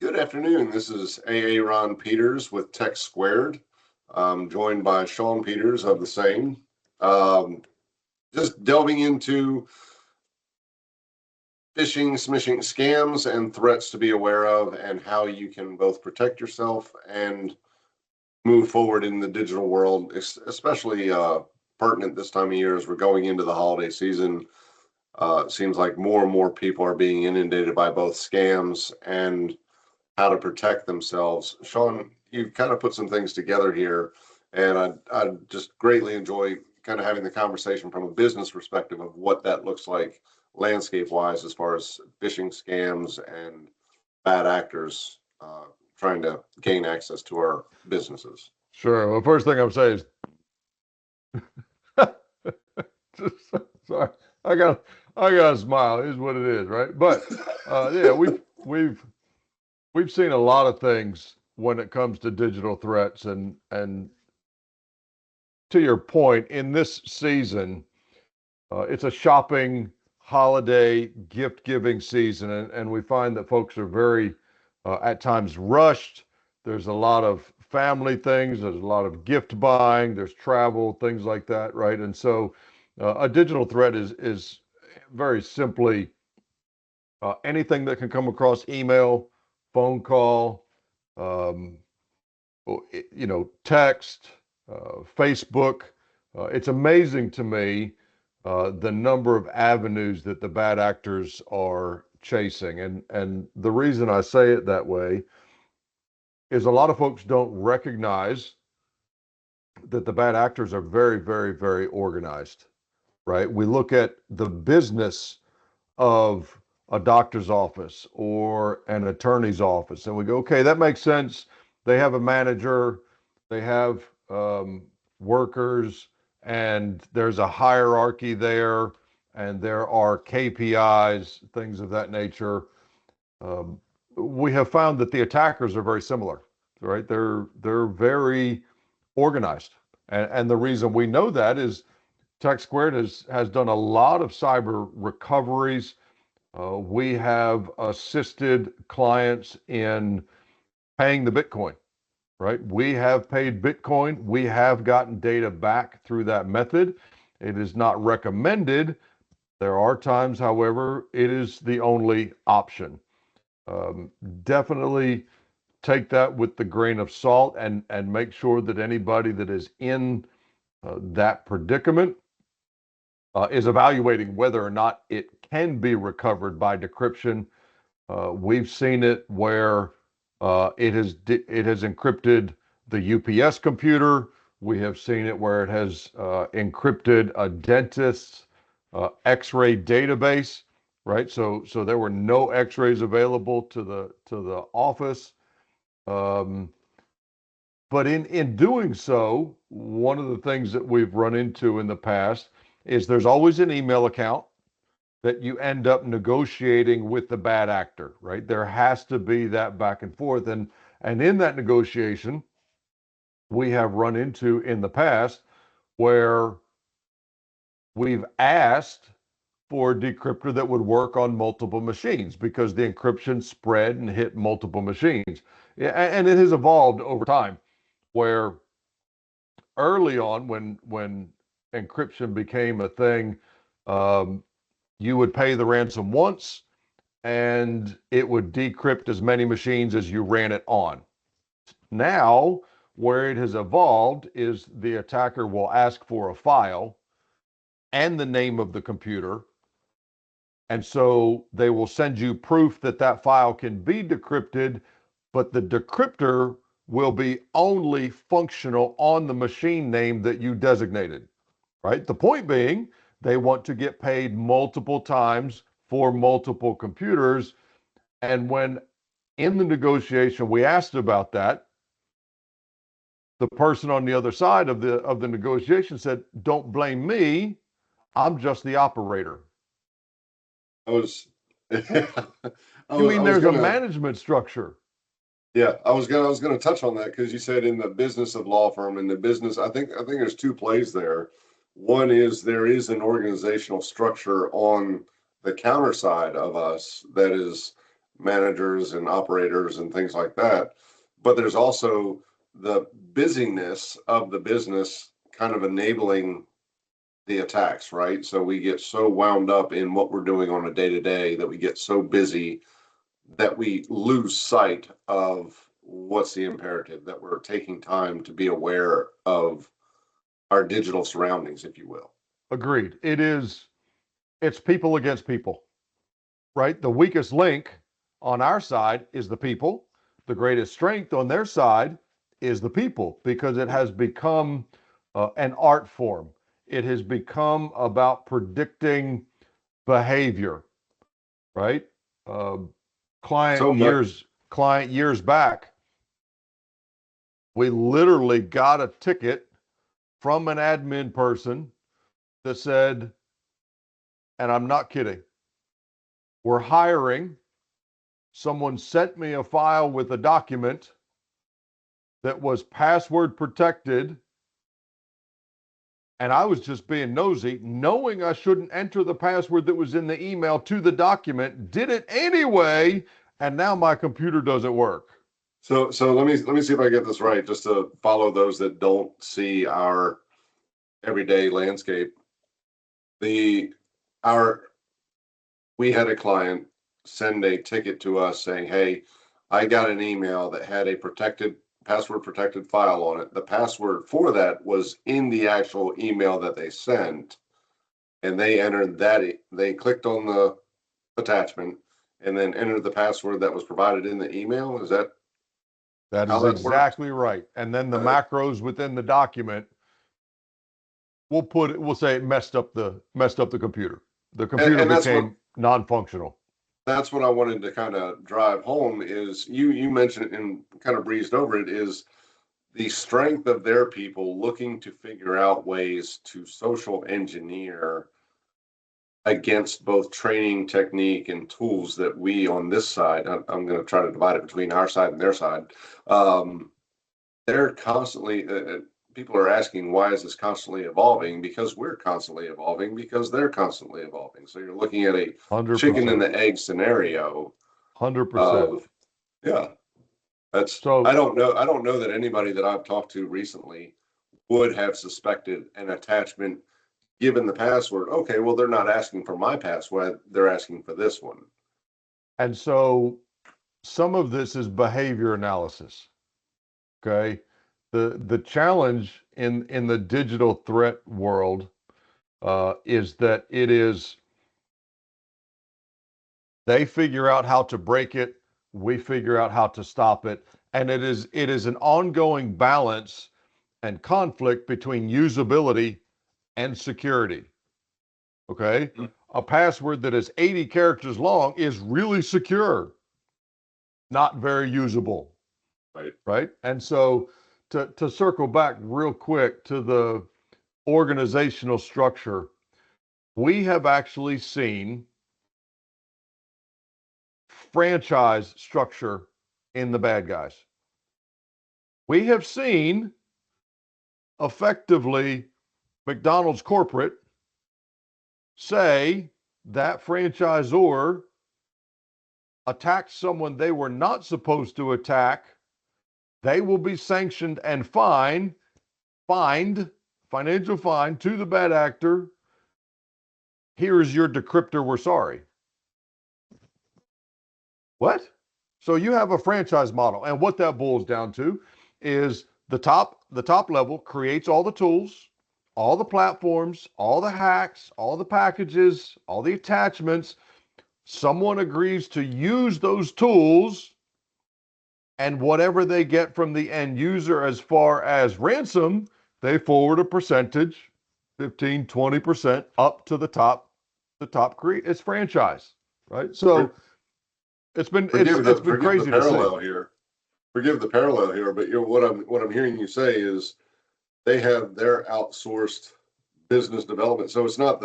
Good afternoon. This is AA Ron Peters with Tech Squared. I'm joined by Sean Peters of the same. Um, just delving into phishing, smishing scams and threats to be aware of, and how you can both protect yourself and move forward in the digital world, especially pertinent this time of year as we're going into the holiday season. It seems like more and more people are being inundated by both scams and how to protect themselves. Sean, you've kind of put some things together here, and I just greatly enjoy kind of having the conversation from a business perspective of what that looks like landscape wise as far as phishing scams and bad actors trying to gain access to our businesses. Sure. Well, first thing I'm saying is, just, sorry, I got, I got to smile. Is what it is, right? But yeah, we've seen a lot of things when it comes to digital threats, and to your point, in this season, it's a shopping, holiday, gift giving season, and we find that folks are very, at times, rushed. There's a lot of family things, there's a lot of gift buying, there's travel, things like that, right? And so, a digital threat is very simply anything that can come across email, phone call, um, text, Facebook. It's amazing to me the number of avenues that the bad actors are chasing, and the reason I say it that way is a lot of folks don't recognize that the bad actors are very, very, very organized. Right? We look at the business of a doctor's office or an attorney's office, and we go, okay, that makes sense. They have a manager, they have workers, and there's a hierarchy there, and there are KPIs, things of that nature. Um, we have found that the attackers are very similar, right? They're very organized, and the reason we know that is Tech Squared has done a lot of cyber recoveries. We have assisted clients in paying the Bitcoin, right? We have paid Bitcoin. We have gotten data back through that method. It is not recommended. There are times, however, it is the only option. Um, Definitely take that with the grain of salt, and make sure that anybody that is in that predicament is evaluating whether or not it can be recovered by decryption. We've seen it where it has encrypted the UPS computer. We have seen it where it has encrypted a dentist's X-ray database, right? So there were no X-rays available to the office. Um, but in doing so, one of the things that we've run into in the past is there's always an email account that you end up negotiating with the bad actor, right? There has to be that back and forth. And in that negotiation, we have run into in the past where we've asked for a decryptor that would work on multiple machines because the encryption spread and hit multiple machines. Yeah, and it has evolved over time where early on when encryption became a thing, um, you would pay the ransom once and it would decrypt as many machines as you ran it on. Now, where it has evolved is the attacker will ask for a file and the name of the computer. And so they will send you proof that that file can be decrypted, but the decryptor will be only functional on the machine name that you designated, right? The point being, they want to get paid multiple times for multiple computers. And when in the negotiation we asked about that, the person on the other side of the negotiation said, "Don't blame me. I'm just the operator." I was, I You was, I mean was there's a gonna, management structure? yeah, I was gonna touch on that because you said in the business of law firm, in the business, I think there's two plays there. One is there is an organizational structure on the counter side of us that is managers and operators and things like that. But there's also the busyness of the business kind of enabling the attacks, right? So we get so wound up in what we're doing on a day to day that we get so busy that we lose sight of what's the imperative, that we're taking time to be aware of our digital surroundings, if you will. Agreed. It's people against people, right? The weakest link on our side is the people. The greatest strength on their side is the people, because it has become an art form. It has become about predicting behavior, right? Uh, So much. client years back, we literally got a ticket from an admin person that said, and I'm not kidding, we're hiring. Someone sent me a file with a document that was password protected, and I was just being nosy, knowing I shouldn't enter the password that was in the email to the document, did it anyway, and now my computer doesn't work. So let me see if I get this right, just to follow those that don't see our everyday landscape. The our We had a client send a ticket to us saying, "Hey, I got an email that had a password protected file on it. The password for that was in the actual email that they sent, and they entered that. They clicked on the attachment and then entered the password that was provided in the email. Is that That how is that works?" exactly right. And then the Uh, macros within the document, we'll say it messed up the computer. The computer and became non-functional. that's what I wanted to kind of drive home is you mentioned it and kind of breezed over it, is the strength of their people looking to figure out ways to social engineer against both training technique and tools that we on this side, I'm going to try to divide it between our side and their side. Um, they're constantly, people are asking, why is this constantly evolving? Because we're constantly evolving, because they're constantly evolving. So you're looking at a chicken and 100%. the egg scenario 100%. of, yeah, So, I don't know that anybody that I've talked to recently would have suspected an attachment given the password. Okay, well, they're not asking for my password, they're asking for this one. and so some of this is behavior analysis. Okay. The challenge in the digital threat world is that they figure out how to break it, we figure out how to stop it, and it is an ongoing balance and conflict between usability and security. Okay. Mhm. A password that is 80 characters long is really secure, not very usable. Right. Right. And so to circle back real quick to the organizational structure, we have actually seen franchise structure in the bad guys. We have seen effectively McDonald's corporate say that franchisor attacked someone they were not supposed to attack. They will be sanctioned and fined, financial fine to the bad actor. Here is your decryptor. We're sorry. What? So you have a franchise model, and what that boils down to is the top level creates all the tools, all the platforms, all the hacks, all the packages, all the attachments. Someone agrees to use those tools, and whatever they get from the end user as far as ransom, they forward a percentage, 15, 20% up to the top create. It's franchise, right? So it's been Forgive the crazy to see. parallel here. Forgive the parallel here, but what I'm hearing you say is they have their outsourced business development. So it's not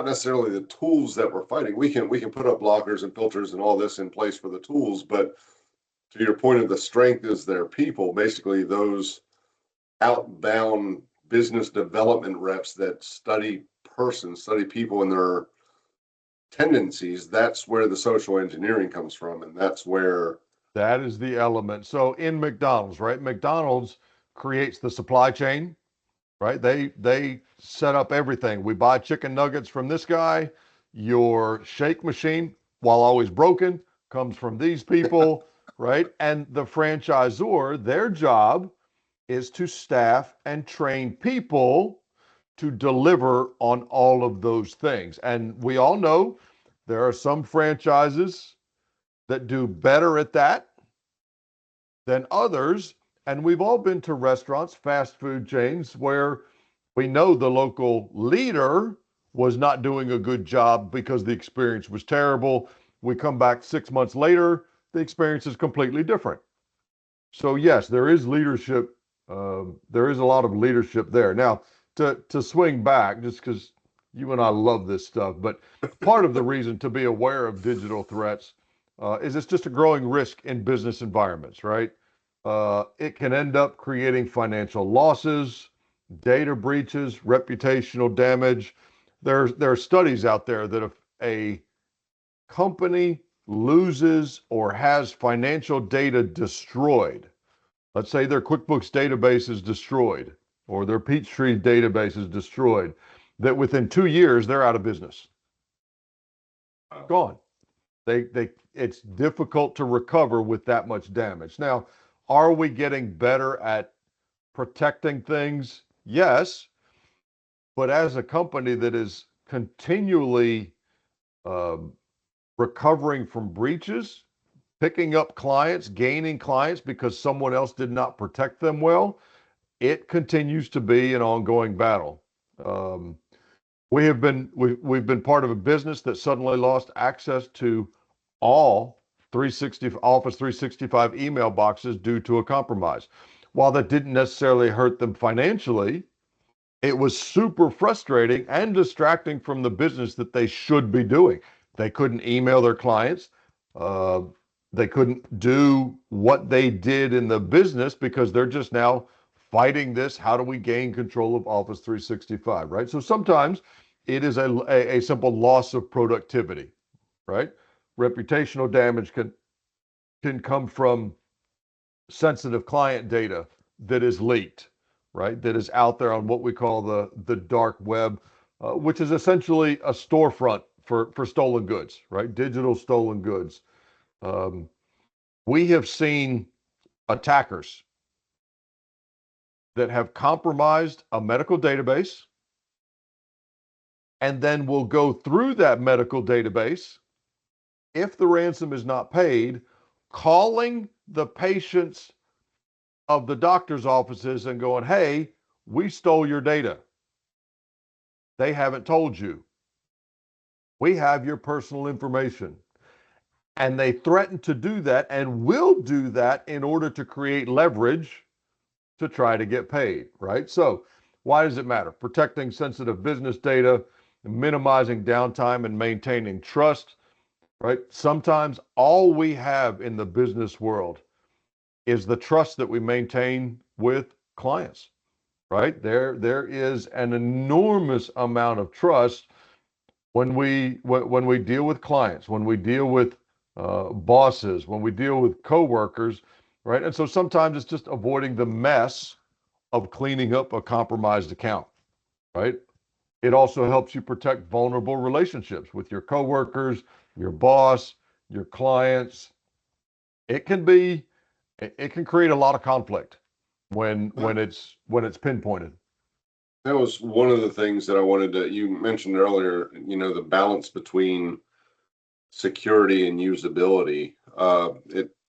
necessarily the tools that we're fighting. We can put up blockers and filters and all this in place for the tools, but to your point of the strength is their people, basically those outbound business development reps that study people and tendencies, that's where the social engineering comes from, and that's where That is the element. So in McDonald's, right? McDonald's creates the supply chain, right? They set up everything. We buy chicken nuggets from this guy. Your shake machine, while always broken, comes from these people, right? And the franchisor, their job is to staff and train people to deliver on all of those things. And we all know there are some franchises that do better at that than others. And we've all been to restaurants, fast food chains, where we know the local leader was not doing a good job because the experience was terrible. We come back 6 months later, the experience is completely different. So yes, there is leadership. There is a lot of leadership there. Now, to swing back, just because you and I love this stuff, but part of the reason to be aware of digital threats is it's just a growing risk in business environments, right? It can end up creating financial losses, data breaches, reputational damage. There are studies out there that if a company loses or has financial data destroyed, let's say their QuickBooks database is destroyed or their Peachtree database is destroyed, that within 2 years they're out of business. Gone. It's difficult to recover with that much damage. Now, are we getting better at protecting things? Yes, but as a company that is continually um, recovering from breaches, picking up clients, gaining clients because someone else did not protect them well, it continues to be an ongoing battle. Um, we've been part of a business that suddenly lost access to all 360 Office 365 email boxes due to a compromise. While that didn't necessarily hurt them financially, it was super frustrating and distracting from the business that they should be doing. They couldn't email their clients. Uh, they couldn't do what they did in the business because they're just now fighting this. How do we gain control of Office 365, right? So sometimes it is a simple loss of productivity, right? Reputational damage can come from sensitive client data that is leaked, right? That is out there on what we call the dark web, which is essentially a storefront for stolen goods, right? Digital stolen goods. Um, we have seen attackers that have compromised a medical database and then will go through that medical database if the ransom is not paid, calling the patients of the doctor's offices and going, hey, we stole your data. They haven't told you. We have your personal information. And they threaten to do that and will do that in order to create leverage to try to get paid, right? So, why does it matter? Protecting sensitive business data, minimizing downtime, and maintaining trust, right? Sometimes all we have in the business world is the trust that we maintain with clients, right? There is an enormous amount of trust when we deal with clients, when we deal with bosses, when we deal with coworkers, right? And so sometimes it's just avoiding the mess of cleaning up a compromised account, right? It also helps you protect vulnerable relationships with your coworkers, your boss, your clients. It can be, it can create a lot of conflict when it's pinpointed. that was one of the things that I wanted to, you mentioned earlier, the balance between security and usability.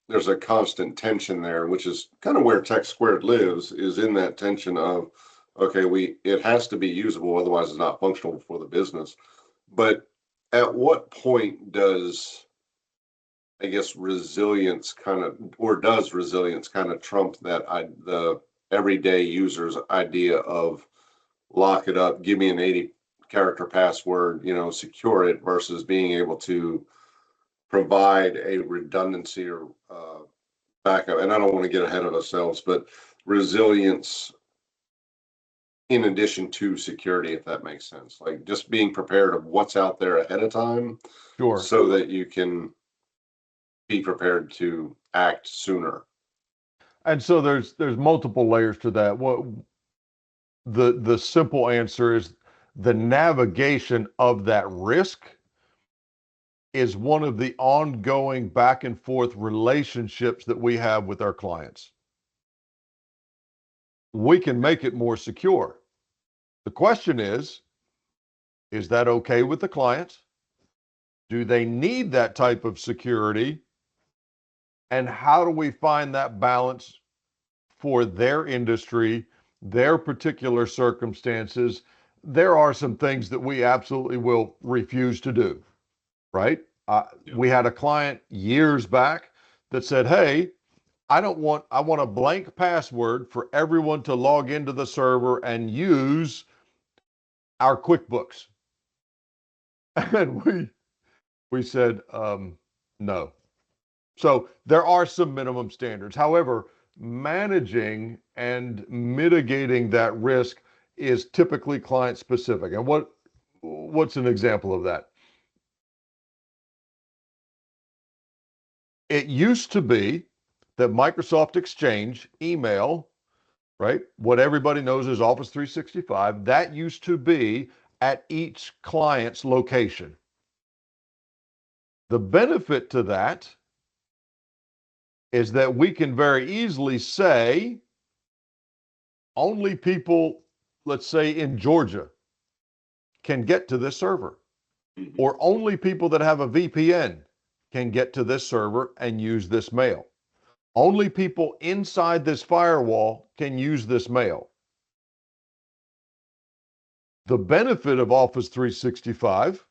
There's a constant tension there, which is kind of where Tech Squared lives, is in that tension of, okay, it has to be usable, otherwise it's not functional for the business. But at what point does, I guess, resilience kind of, or does resilience kind of trump the everyday user's idea of lock it up, give me an 80 character password, secure it, versus being able to provide a redundancy or backup? And I don't want to get ahead of ourselves, but resilience in addition to security, if that makes sense. Like just being prepared of what's out there ahead of time Sure. so that you can be prepared to act sooner. And so there's multiple layers to that. What the simple answer is the navigation of that risk is one of the ongoing back and forth relationships that we have with our clients. We can make it more secure. The question is that okay with the client? Do they need that type of security? And how do we find that balance for their industry, their particular circumstances? There are some things that we absolutely will refuse to do, right? We had a client years back that said, hey, I want a blank password for everyone to log into the server and use our QuickBooks. And we said, no. So there are some minimum standards. However, managing and mitigating that risk is typically client specific. And what's an example of that? It used to be that Microsoft Exchange email, right? What everybody knows is Office 365, that used to be at each client's location. The benefit to that is that we can very easily say only people, let's say in Georgia, can get to this server, or only people that have a VPN can get to this server and use this mail. Only people inside this firewall can use this mail. The benefit of Office 365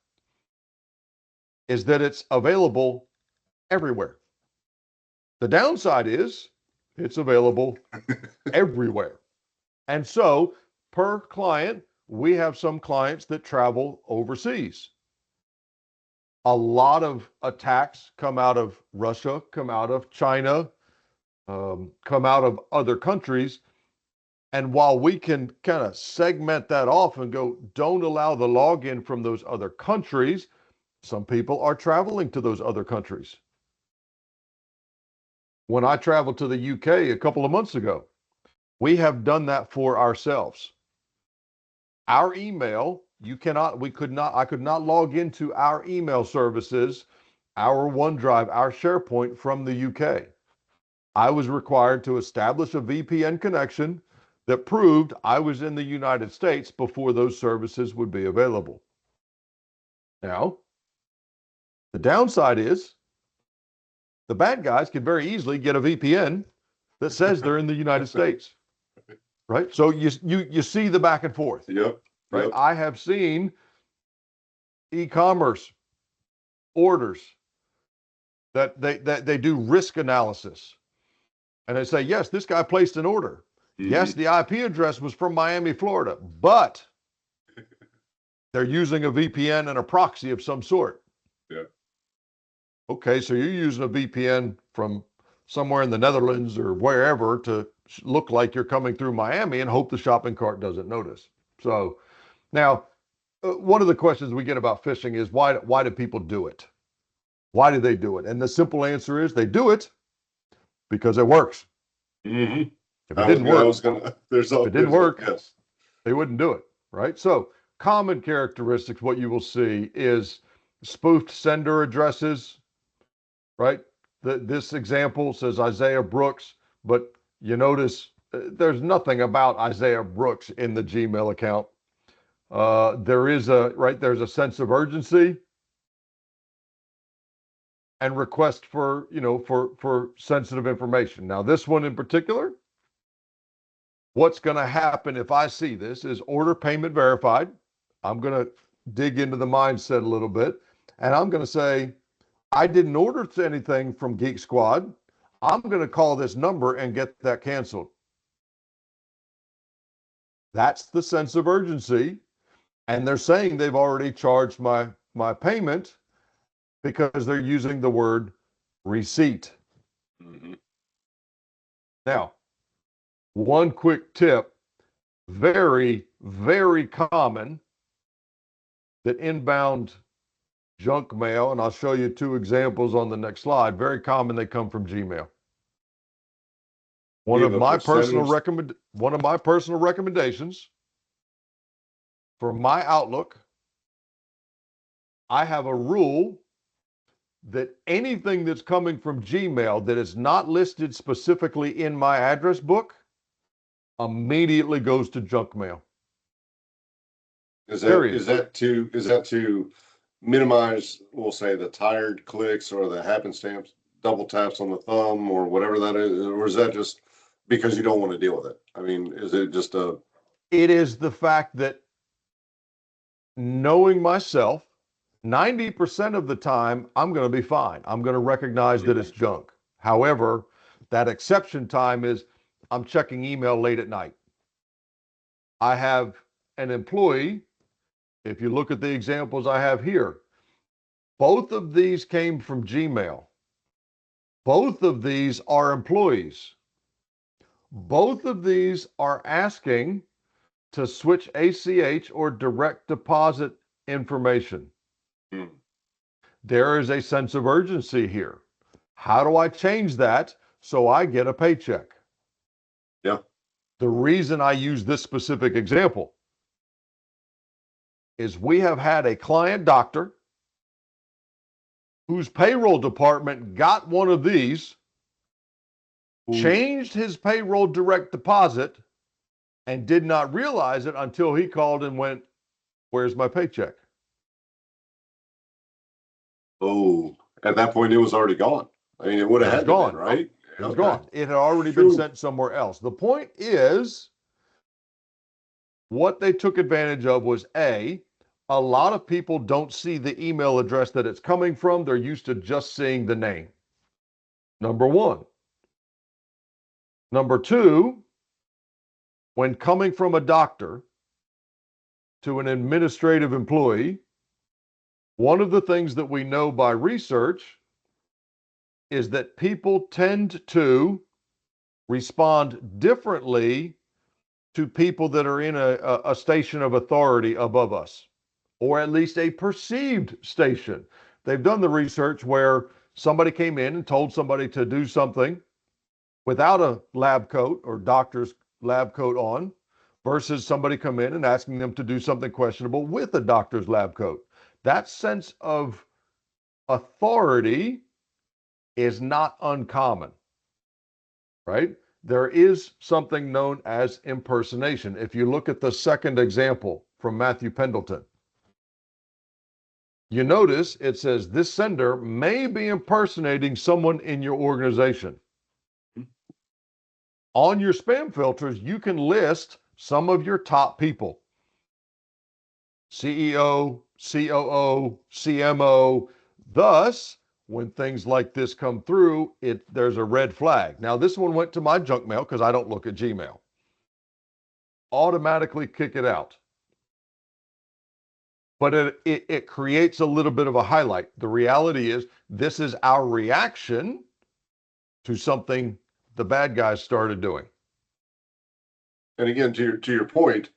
is that it's available everywhere. The downside is it's available everywhere. And so, per client, we have some clients that travel overseas. A lot of attacks come out of Russia, come out of China, come out of other countries. And while we can kind of segment that off and go, don't allow the login from those other countries, some people are traveling to those other countries. When I traveled to the UK a couple of months ago, we have done that for ourselves. Our email, I could not log into our email services, our OneDrive, our SharePoint from the UK. I was required to establish a VPN connection that proved I was in the United States before those services would be available. Now, the downside is the bad guys can very easily get a VPN that says they're in the United States, right? So you see the back and forth, Yep. right? Yep. I have seen e-commerce orders that they do risk analysis, and they say, yes, this guy placed an order. Yes, the IP address was from Miami, Florida, but they're using a VPN and a proxy of some sort. Yeah. Okay, so you're using a VPN from somewhere in the Netherlands or wherever to look like you're coming through Miami and hope the shopping cart doesn't notice. So now, one of the questions we get about phishing is why do people do it? Why do they do it? And the simple answer is they do it because it works. Mm-hmm. If it didn't work, if it didn't work, yes. they wouldn't do it, right? So common characteristics, what you will see is spoofed sender addresses, right? This example says Isaiah Brooks, but you notice there's nothing about Isaiah Brooks in the Gmail account. There's a sense of urgency and request for, for sensitive information. Now, this one in particular, what's going to happen if I see this is order payment verified. I'm going to dig into the mindset a little bit, and I'm going to say, I didn't order anything from Geek Squad. I'm going to call this number and get that canceled. That's the sense of urgency. And they're saying they've already charged my payment because they're using the word receipt. Mm-hmm. Now, one quick tip Very, very common that inbound junk mail, and I'll show you two examples on the next slide, very common they come from Gmail. Do you have a percentage? One of my personal recommendations for my Outlook, I have a rule that anything that's coming from Gmail that is not listed specifically in my address book immediately goes to junk mail. Is that Period. is that to minimize, we'll say, the tired clicks or the happenstance double taps on the thumb or whatever that is, or is that just because you don't want to deal with it? I mean, is it just a It is the fact that knowing myself, 90% of the time, I'm going to be fine. I'm going to recognize that it's junk. However, that exception time is I'm checking email late at night. I have an employee, if you look at the examples I have here, both of these came from Gmail. Both of these are employees. Both of these are asking to switch ACH or direct deposit information. hmm, There is a sense of urgency here. How do I change that so I get a paycheck? yeah? The reason I use this specific example is we have had a client doctor whose payroll department got one of these, Ooh, changed his payroll direct deposit, and did not realize it until he called and went, "Where's my paycheck?" oh, at that point it was already gone. I mean, it would It have was had to been, gone. right? It was Okay. gone. It had already been Phew. sent somewhere else. The point is, what they took advantage of was a lot of people don't see the email address that it's coming from. They're used to just seeing the name. Number one. Number two, when coming from a doctor to an administrative employee, one of the things that we know by research is that people tend to respond differently to people that are in a station of authority above us, or at least a perceived station. They've done the research where somebody came in and told somebody to do something without a lab coat or doctor's lab coat on versus somebody come in and asking them to do something questionable with a doctor's lab coat. That sense of authority is not uncommon, right? There is something known as impersonation. If you look at the second example from Matthew Pendleton, you notice it says this sender may be impersonating someone in your organization. On your spam filters, you can list some of your top people: CEO, COO, CMO. Thus, when things like this come through, there's a red flag. Now, this one went to my junk mail because I don't look at Gmail. Automatically kick it out. But it creates a little bit of a highlight. The reality is, this is our reaction to something the bad guys started doing. And again, to your point,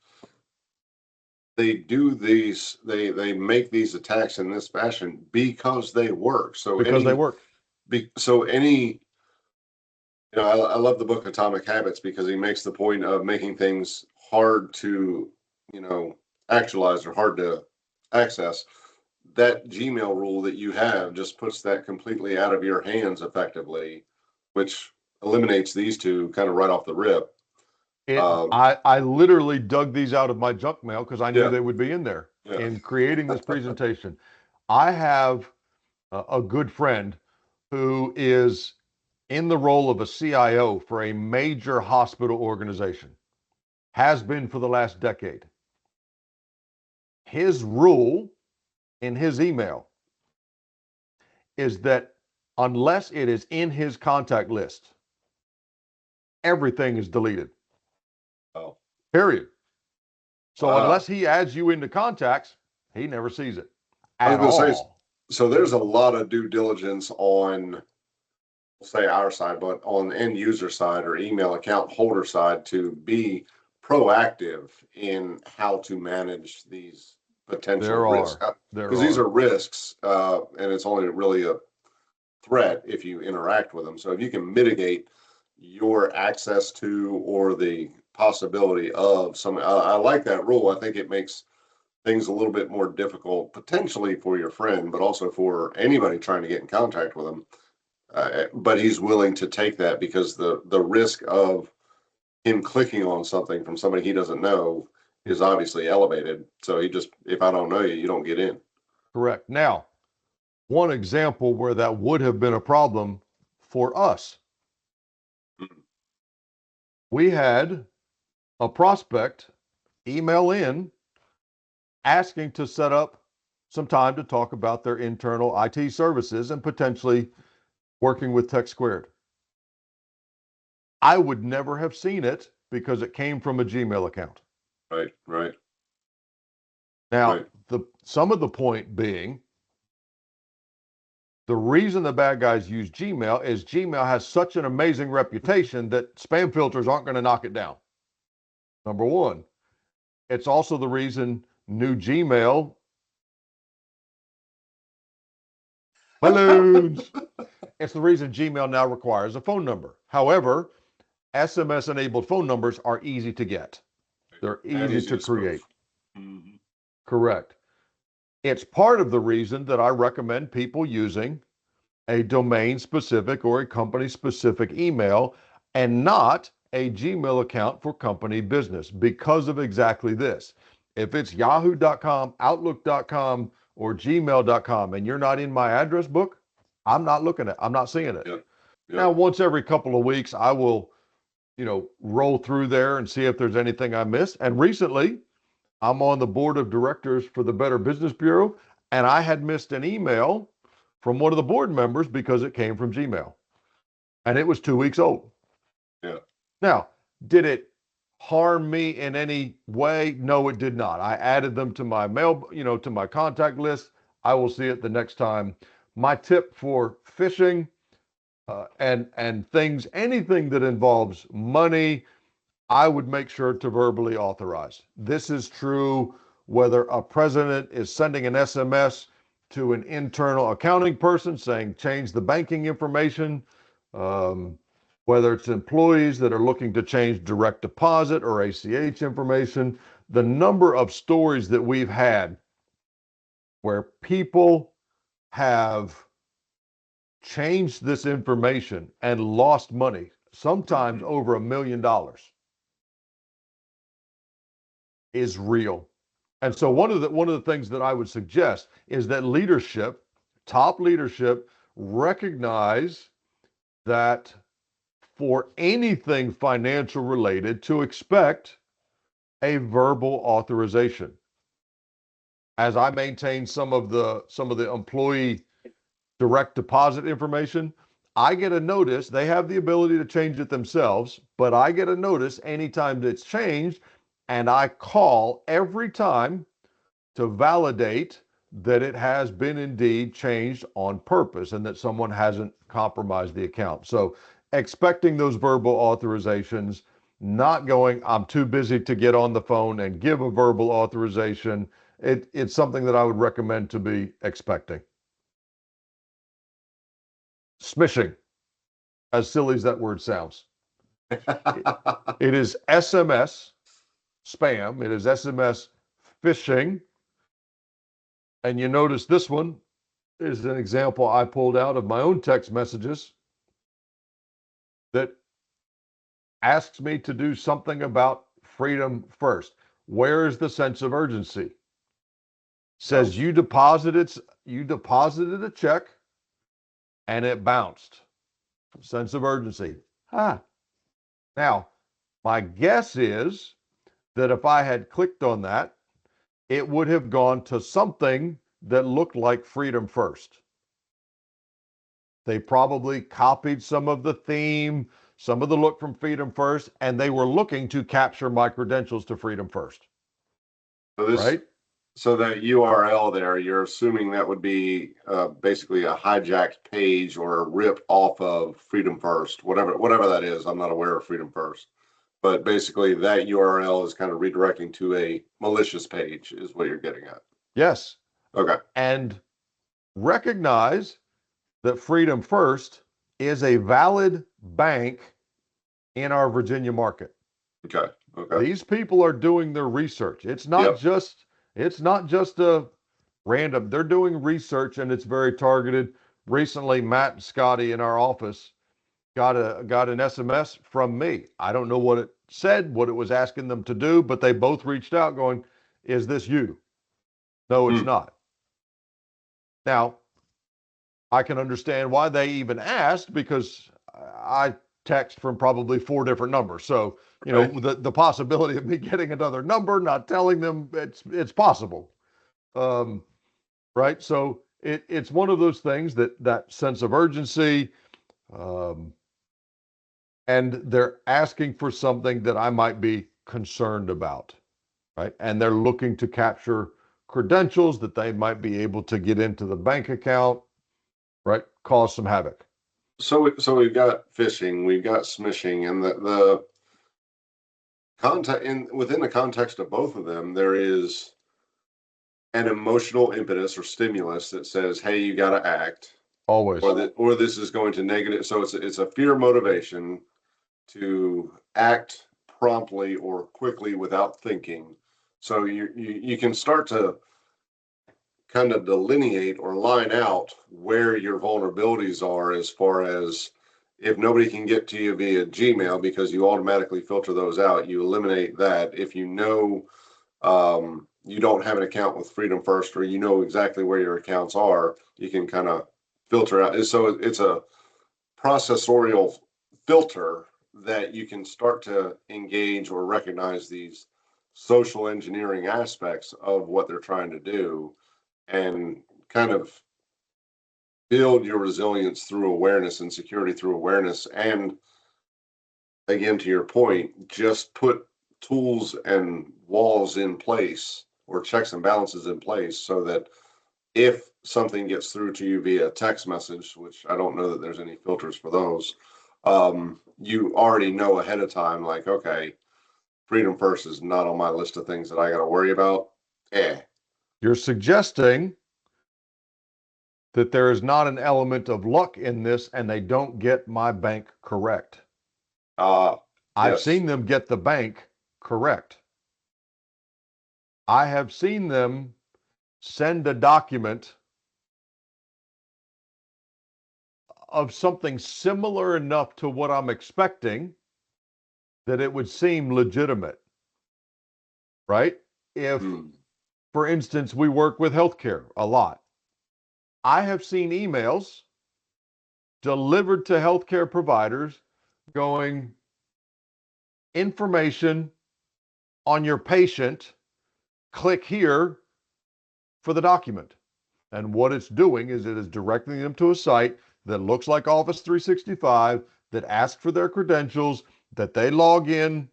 they make these attacks in this fashion because they work. So Because they work. I love the book Atomic Habits because he makes the point of making things hard to, actualize or hard to access. That Gmail rule that you have just puts that completely out of your hands effectively, which eliminates these two kind of right off the rip. I literally dug these out of my junk mail because I knew Yeah, they would be in there yeah. in creating this presentation. I have a good friend who is in the role of a CIO for a major hospital organization, has been for the last decade. His rule in his email is that unless it is in his contact list, everything is deleted. Oh, Period. So wow. unless he adds you into contacts, he never sees it I was at going to say, all. so there's a lot of due diligence on, say, our side, but on the end user side or email account holder side to be proactive in how to manage these potential There risks. are. There Because these are. are risks, and it's only really a threat if you interact with them. So if you can mitigate your access to or the possibility of some, I like that rule. I think it makes things a little bit more difficult potentially for your friend, but also for anybody trying to get in contact with them. But he's willing to take that because the risk of him clicking on something from somebody he doesn't know is obviously elevated. So he just, if I don't know you, you don't get in. Correct. Now, one example where that would have been a problem for us, Mm. we had a prospect email in asking to set up some time to talk about their internal IT services and potentially working with Tech Squared. I would never have seen it because it came from a Gmail account. Right, right, Now, right. some of the point being, the reason the bad guys use Gmail is Gmail has such an amazing reputation that spam filters aren't going to knock it down. Number one. It's also the reason new Gmail balloons. It's the reason Gmail now requires a phone number. However, SMS enabled phone numbers are easy to get. They're And easy easy to to create. spoof. Mhm. Correct. It's part of the reason that I recommend people using a domain specific or a company specific email and not a Gmail account for company business because of exactly this. If it's yahoo.com, outlook.com, or gmail.com and you're not in my address book, I'm not looking at, I'm not seeing it. Yep, Now, yep. once every couple of weeks, I will, roll through there and see if there's anything I missed. And recently, I'm on the board of directors for the Better Business Bureau, and I had missed an email from one of the board members because it came from Gmail and it was 2 weeks old. Yeah. Now, did it harm me in any way? No, it did not. I added them to my mail, to my contact list. I will see it the next time. My tip for phishing and things, anything that involves money, I would make sure to verbally authorize. This is true whether a president is sending an SMS to an internal accounting person saying change the banking information, um, whether it's employees that are looking to change direct deposit or ACH information. The number of stories that we've had where people have changed this information and lost money, sometimes Mhm. over $1 million, is real. And so one of the things that I would suggest is that leadership, top leadership, recognize that for anything financial related to expect a verbal authorization. As I maintain some of the employee direct deposit information, I get a notice. They have the ability to change it themselves, but I get a notice anytime it's changed, and I call every time to validate that it has been indeed changed on purpose and that someone hasn't compromised the account. So expecting those verbal authorizations, not going, I'm too busy to get on the phone and give a verbal authorization. It's something that I would recommend to be expecting. Smishing, as silly as that word sounds. It is SMS spam. It is SMS phishing. And you notice this one is an example I pulled out of my own text messages that asks me to do something about freedom first. Where is the sense of urgency? Yep. Says you deposited a check and it bounced. Sense of urgency. Ah. Now, my guess is that if I had clicked on that, it would have gone to something that looked like freedom first. They probably copied some of the theme, some of the look from Freedom First, and they were looking to capture my credentials to Freedom First, So this, right? so that URL there, you're assuming that would be basically a hijacked page or a rip off of Freedom First, whatever that is. I'm not aware of Freedom First, But basically that URL is kind of redirecting to a malicious page is what you're getting at. Yes. Okay. And recognize that Freedom First is a valid bank in our Virginia market. Okay. Okay. These people are doing their research. It's not Yep. just a random. They're doing research and it's very targeted. Recently, Matt and Scotty in our office got an SMS from me. I don't know what it said, what it was asking them to do, but they both reached out going, "Is this you?" No, it's Hmm. not. Now, I can understand why they even asked because I text from probably 4 different numbers. So, Right. the possibility of me getting another number, not telling them it's possible. Um, right. So it's one of those things that sense of urgency, um, and they're asking for something that I might be concerned about. Right. And they're looking to capture credentials that they might be able to get into the bank account, right? Cause some havoc. So we've got phishing, we've got smishing, and the context within the context of both of them, there is an emotional impetus or stimulus that says, "Hey, you got to act," Always. or this is going to negative. So it's a fear motivation to act promptly or quickly without thinking. So you can start to kind of delineate or line out where your vulnerabilities are as far as if nobody can get to you via Gmail because you automatically filter those out, you eliminate that. If you know you don't have an account with Freedom First or you know exactly where your accounts are, you can kind of filter out. So it's a processorial filter that you can start to engage or recognize these social engineering aspects of what they're trying to do and kind of build your resilience through awareness and security through awareness. And again, to your point, just put tools and walls in place or checks and balances in place so that if something gets through to you via text message, which I don't know that there's any filters for those, you already know ahead of time, like, okay, Freedom First is not on my list of things that I got to worry about. Eh. You're suggesting that there is not an element of luck in this and they don't get my bank correct. I've Yes. seen them get the bank correct. I have seen them send a document of something similar enough to what I'm expecting that it would seem legitimate, right? If, Hmm. for instance, we work with healthcare a lot, I have seen emails delivered to healthcare providers going, information on your patient, click here for the document. And what it's doing is it is directing them to a site that looks like Office 365, that asks for their credentials, that they log in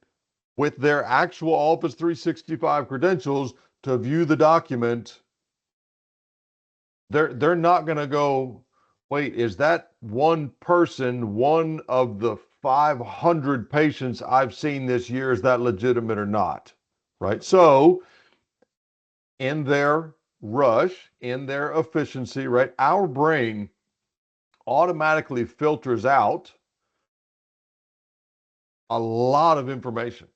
with their actual Office 365 credentials to view the document. They're not going to go, wait, is that one person, one of the 500 patients I've seen this year, is that legitimate or not? Right? So, in their rush, in their efficiency, right, our brain automatically filters out a lot of information.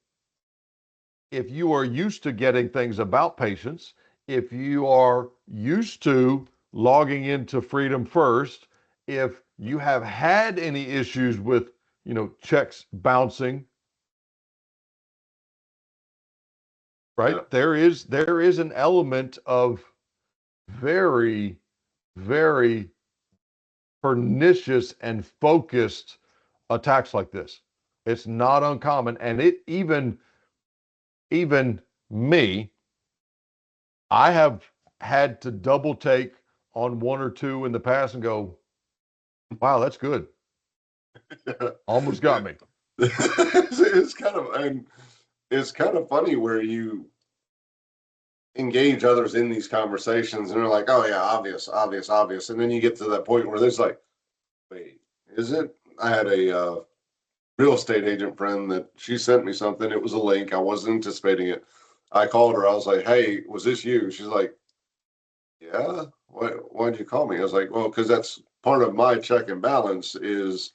If you are used to getting things about patients, if you are used to logging into Freedom First, if you have had any issues with, checks bouncing, Yeah. right? There is an element of very, very pernicious and focused attacks like this. It's not uncommon, and it even me, I have had to double take on one or two in the past and go, wow, that's good. Almost got me. It's kind of and it's kind of funny where you engage others in these conversations and they're like, oh yeah, obvious, obvious, obvious. And then you get to that point where there's like, wait, is it? I had a real estate agent friend that she sent me something. It was a link. I wasn't anticipating it. I called her. I was like, "Hey, was this you?" She's like, "Yeah. Why'd you call me?" I was like, "Well, because that's part of my check and balance is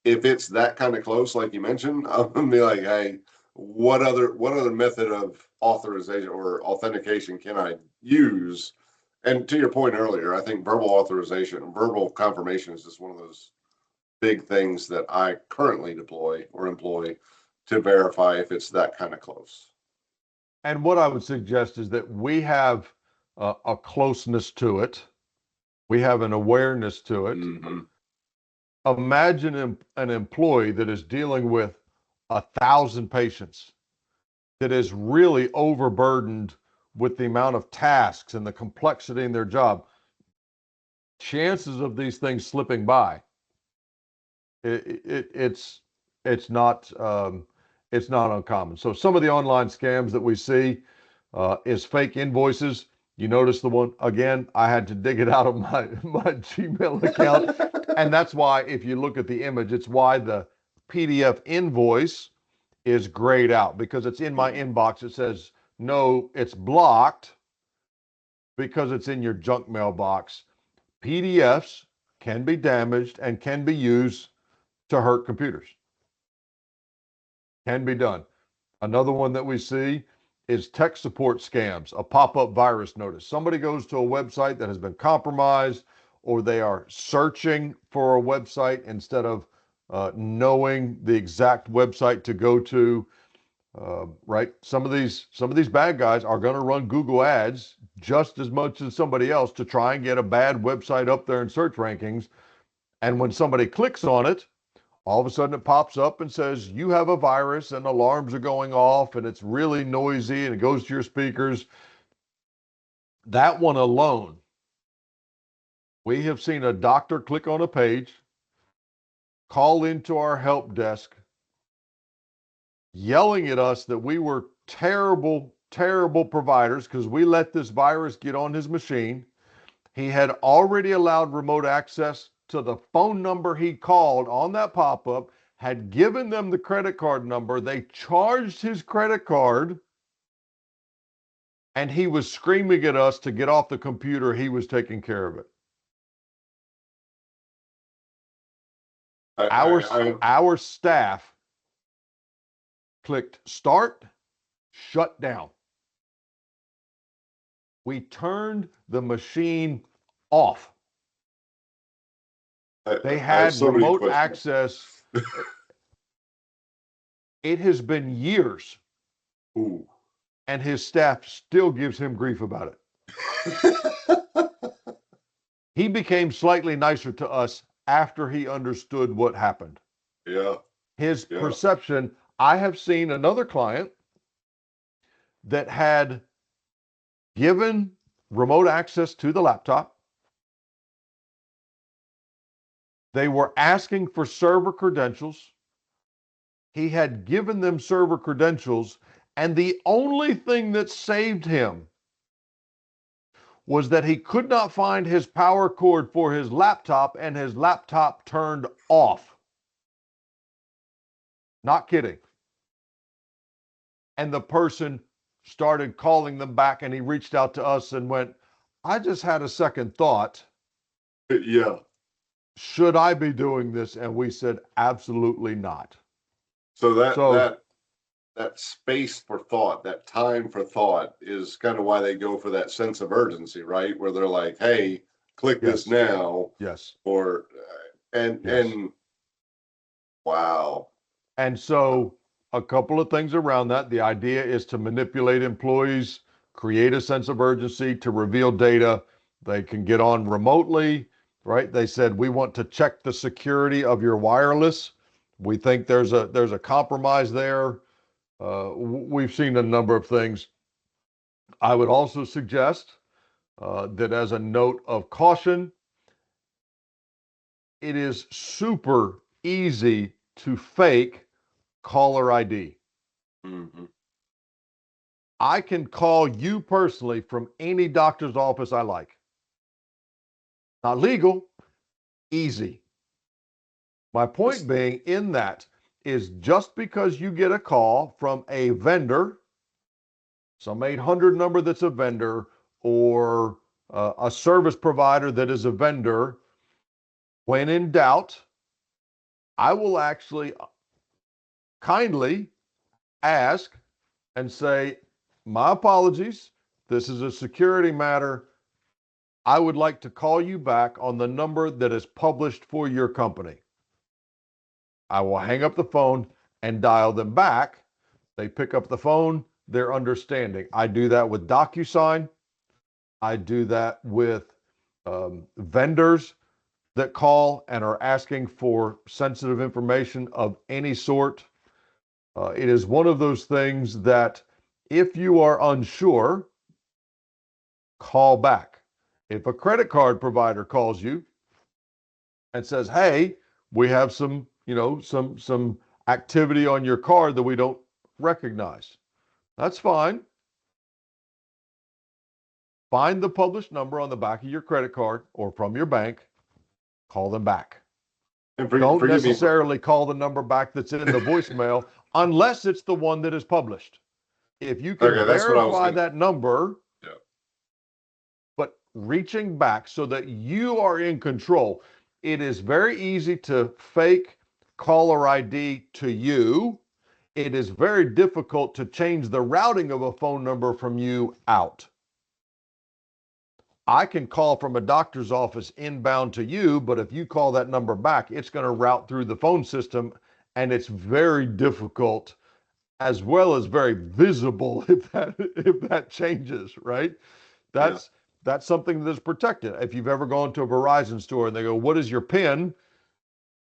if it's that kind of close, like you mentioned, I'm gonna be like, hey, what other method of authorization or authentication can I use?" And to your point earlier, I think verbal authorization, verbal confirmation is just one of those big things that I currently deploy or employ to verify if it's that kind of close. And what I would suggest is that we have a closeness to it. We have an awareness to it. Mm-hmm. Imagine an employee that is dealing with 1,000 patients, that is really overburdened with the amount of tasks and the complexity in their job. Chances of these things slipping by, it, it, it's it's not it's not uncommon. So some of the online scams that we see is fake invoices. You notice the one again. I had to dig it out of my Gmail account, and that's why if you look at the image, it's why the PDF invoice is grayed out because it's in my inbox. It says no, it's blocked because it's in your junk mailbox. PDFs can be damaged and can be used to hurt computers. Can be done. Another one that we see is tech support scams, a pop-up virus notice. Somebody goes to a website that has been compromised, or they are searching for a website instead of knowing the exact website to go to. Right? Some of these bad guys are going to run Google ads just as much as somebody else to try and get a bad website up there in search rankings. And when somebody clicks on it, all of a sudden it pops up and says, you have a virus, and alarms are going off, and it's really noisy, and it goes to your speakers. That one alone, we have seen a doctor click on a page, call into our help desk, yelling at us that we were terrible, terrible providers because we let this virus get on his machine. He had already allowed remote access to the phone number he called on that pop-up, had given them the credit card number. They charged his credit card, and he was screaming at us to get off the computer. He was taking care of it. I, Our, I, I, our staff clicked start, shut down. We turned the machine off. They I have had so many remote questions. access. It has been years, Ooh. and his staff still gives him grief about it. He became slightly nicer to us after he understood what happened. Yeah, His yeah. perception, I have seen another client that had given remote access to the laptop. They were asking for server credentials. He had given them server credentials, and the only thing that saved him was that he could not find his power cord for his laptop, and his laptop turned off. Not kidding. And the person started calling them back, and he reached out to us and went, I just had a second thought. Yeah. Should I be doing this? And we said, absolutely not. So that So, that that space for thought, that time for thought is kind of why they go for that sense of urgency, right? Where they're like, "Hey, click this yes, now," yes, or and yes. and wow. And so, a couple of things around that. The idea is to manipulate employees, create a sense of urgency to reveal data. They can get on remotely, right? They said, we want to check the security of your wireless. We think there's a compromise there. We've seen a number of things. I would also suggest that as a note of caution, it is super easy to fake caller ID. Mm-hmm. I can call you personally from any doctor's office I like. Not legal, easy. My point being in that is just because you get a call from a vendor, some 800 number that's a vendor, or a service provider that is a vendor, when in doubt, I will actually kindly ask and say, my apologies. This is a security matter. I would like to call you back on the number that is published for your company. I will hang up the phone and dial them back. They pick up the phone, they're understanding. I do that with DocuSign. I do that with vendors that call and are asking for sensitive information of any sort. It is one of those things that if you are unsure, call back. If a credit card provider calls you and says, "Hey, we have some activity on your card that we don't recognize," that's fine. Find the published number on the back of your credit card or from your bank, call them back. And Don't forgive me. necessarily call the number back that's in the voicemail unless it's the one that is published. If you can Okay, that's what I was verify gonna. that number, Yeah. but reaching back so that you are in control. It is very easy to fake caller ID to you. It is very difficult to change the routing of a phone number from you out. I can call from a doctor's office inbound to you, but if you call that number back, it's going to route through the phone system, and it's very difficult as well as very visible if that changes, right? Yeah. That's something that is protected. If you've ever gone to a Verizon store and they go, "What is your PIN?"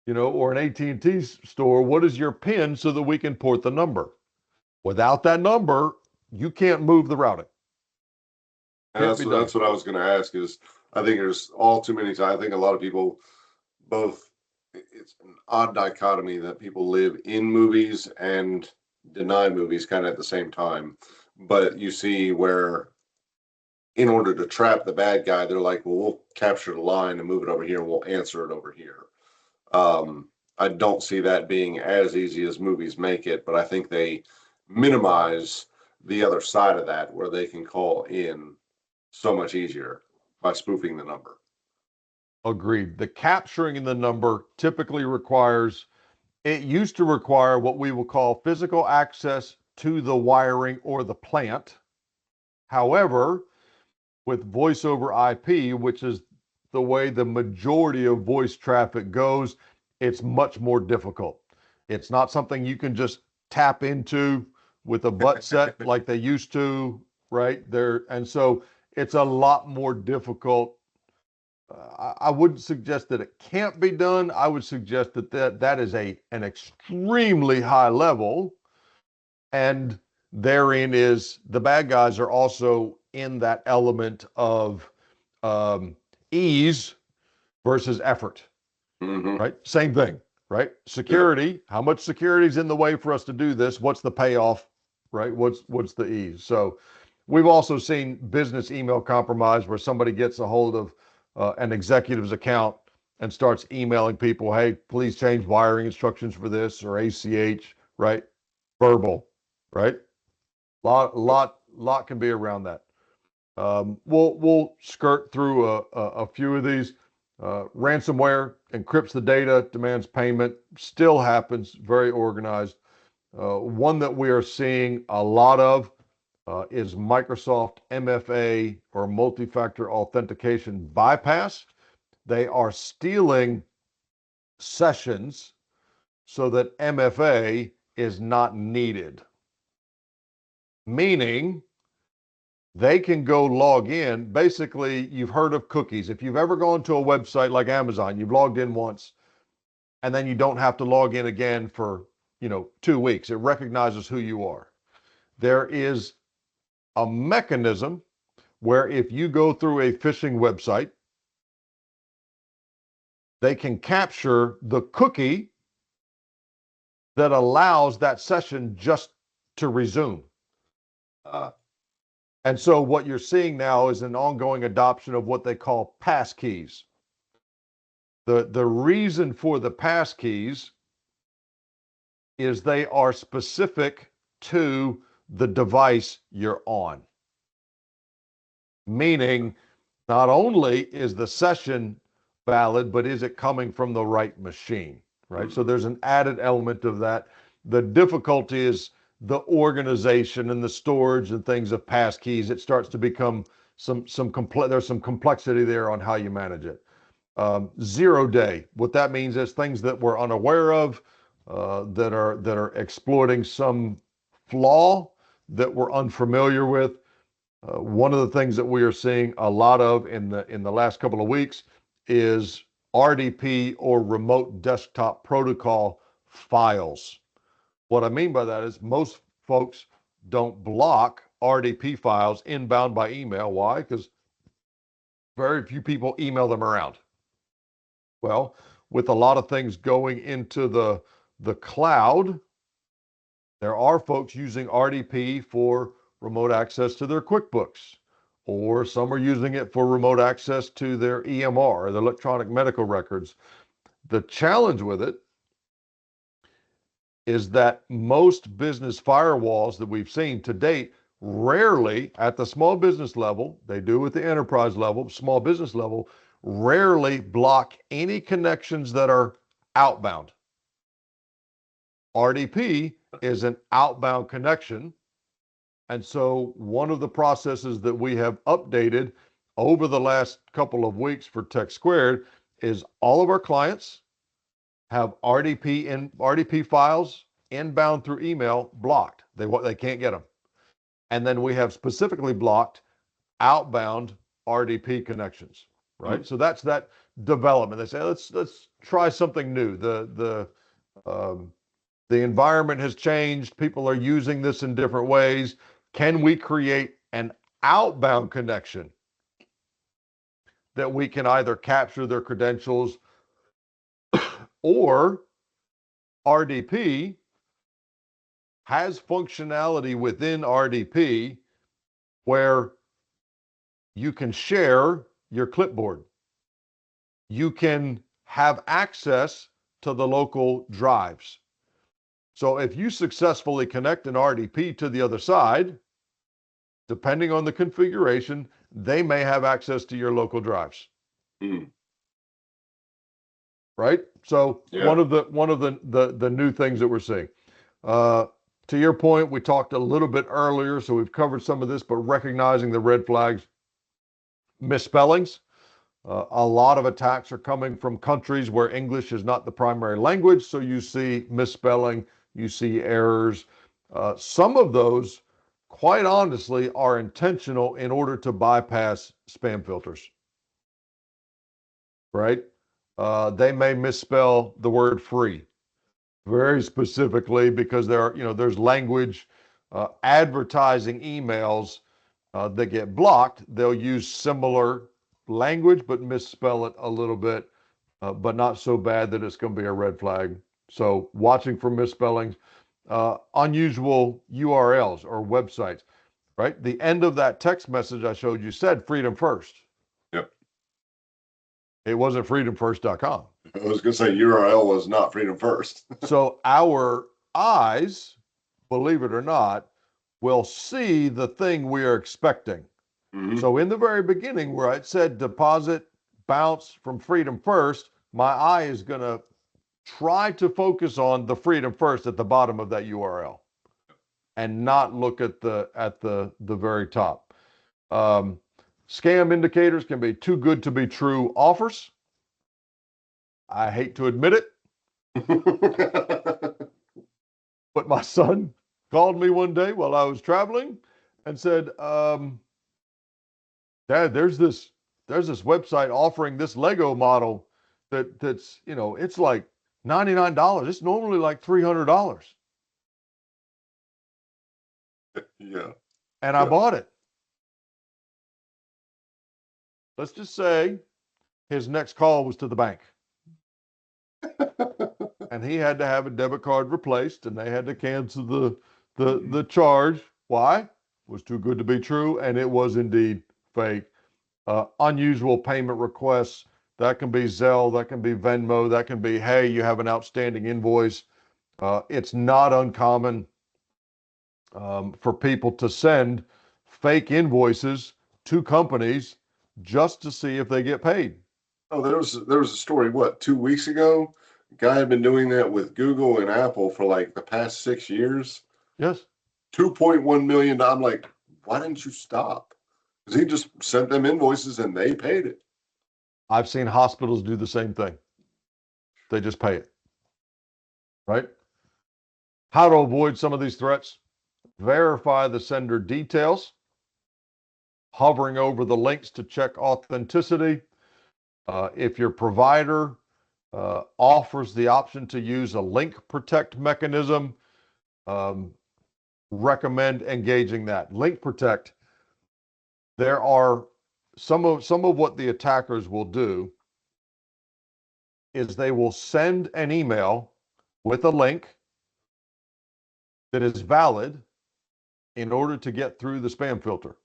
Or an AT&T store, "What is your PIN so that we can port the number?" Without that number, you can't move the routing. And Can't be done. that's what I was gonna ask is I think there's all too many times. I think a lot of people both it's an odd dichotomy that people live in movies and deny movies kind of at the same time. But you see where in order to trap the bad guy, they're like, well, we'll capture the line and move it over here and we'll answer it over here. I don't see that being as easy as movies make it, but I think they minimize the other side of that where they can call in so much easier by spoofing the number. Agreed. The capturing in the number typically requires, it used to require what we will call physical access to the wiring or the plant. However, with voice over IP, which is the way the majority of voice traffic goes, it's much more difficult. It's not something you can just tap into with a butt set like they used to, right? And so it's a lot more difficult. I wouldn't suggest that it can't be done. I would suggest that is an extremely high level, and therein is the bad guys are also in that element of um, ease versus effort, Mm-hmm. right? Same thing, right? Yeah. Security, how much security is in the way for us to do this? What's the payoff, right? What's the ease? So we've also seen business email compromise where somebody gets a hold of an executive's account and starts emailing people, "Hey, please change wiring instructions for this," or ACH, right? Verbal, right? Lot can be around that. We'll skirt through a few of these. Ransomware encrypts the data, demands payment, still happens, very organized. One that we are seeing a lot of is Microsoft MFA or multi-factor authentication bypass. They are stealing sessions so that MFA is not needed, meaning they can go log in. Basically, you've heard of cookies. If you've ever gone to a website like Amazon, you've logged in once and then you don't have to log in again for, 2 weeks. It recognizes who you are. There is a mechanism where if you go through a phishing website, they can capture the cookie that allows that session just to resume. Uh, And so what you're seeing now is an ongoing adoption of what they call passkeys. The reason for the passkeys is they are specific to the device you're on. Meaning, not only is the session valid, but is it coming from the right machine, right? So there's an added element of that. The difficulty is the organization and the storage and things of passkeys. It starts to become there's some complexity there on how you manage it. 0 day, what that means is things that we're unaware of, that are exploiting some flaw that we're unfamiliar with. One of the things that we are seeing a lot of in the last couple of weeks is RDP, or remote desktop protocol files. What I mean by that is most folks don't block RDP files inbound by email. Why? Because very few people email them around. Well, with a lot of things going into the cloud, there are folks using RDP for remote access to their QuickBooks, or some are using it for remote access to their EMR, the electronic medical records. The challenge with it is that most business firewalls that we've seen to date rarely, at the small business level, they do at the enterprise level, small business level, rarely block any connections that are outbound. RDP is an outbound connection. And so one of the processes that we have updated over the last couple of weeks for Tech Squared is all of our clients have RDP files inbound through email blocked. They can't get them. And then we have specifically blocked outbound RDP connections, right? Mm-hmm. So that's that development. They say, let's try something new. The environment has changed. People are using this in different ways. Can we create an outbound connection that we can either capture their credentials, or RDP has functionality within RDP where you can share your clipboard. You can have access to the local drives. So if you successfully connect an RDP to the other side, depending on the configuration, they may have access to your local drives. Mm. Right? So yeah. One of the new things that we're seeing. To your point, we talked a little bit earlier, so we've covered some of this, but recognizing the red flags, misspellings. A lot of attacks are coming from countries where English is not the primary language, so you see misspelling, you see errors. Some of those, quite honestly, are intentional in order to bypass spam filters, right? They may misspell the word free very specifically because there's language, advertising emails that get blocked. They'll use similar language but misspell it a little bit, but not so bad that it's going to be a red flag. So watching for misspellings, unusual URLs or websites, right? The end of that text message I showed you said freedom first. Yep. It wasn't freedomfirst.com. I was going to say URL was not freedom first. So our eyes, believe it or not, will see the thing we are expecting. Mm-hmm. So in the very beginning where it said deposit bounce from freedom first, my eye is going to try to focus on the freedom first at the bottom of that URL and not look at the very top. Scam indicators can be too good to be true offers. I hate to admit it, but my son called me one day while I was traveling and said, Dad, there's this website offering this Lego model that's it's like $99. It's normally like $300. Yeah. And I bought it. Let's just say his next call was to the bank. And he had to have a debit card replaced, and they had to cancel the charge. Why? It was too good to be true, and it was indeed fake. Unusual payment requests. That can be Zelle, that can be Venmo, that can be, hey, you have an outstanding invoice. It's not uncommon for people to send fake invoices to companies just to see if they get paid. Oh, there was a story, what, 2 weeks ago? Guy had been doing that with Google and Apple for like the past 6 years. Yes. 2.1 million. I'm like, why didn't you stop? Because he just sent them invoices and they paid it. I've seen hospitals do the same thing. They just pay it, right? How to avoid some of these threats? Verify the sender details, hovering over the links to check authenticity. If your provider offers the option to use a link protect mechanism, um, recommend engaging that. Link protect, there are some of what the attackers will do is they will send an email with a link that is valid in order to get through the spam filter.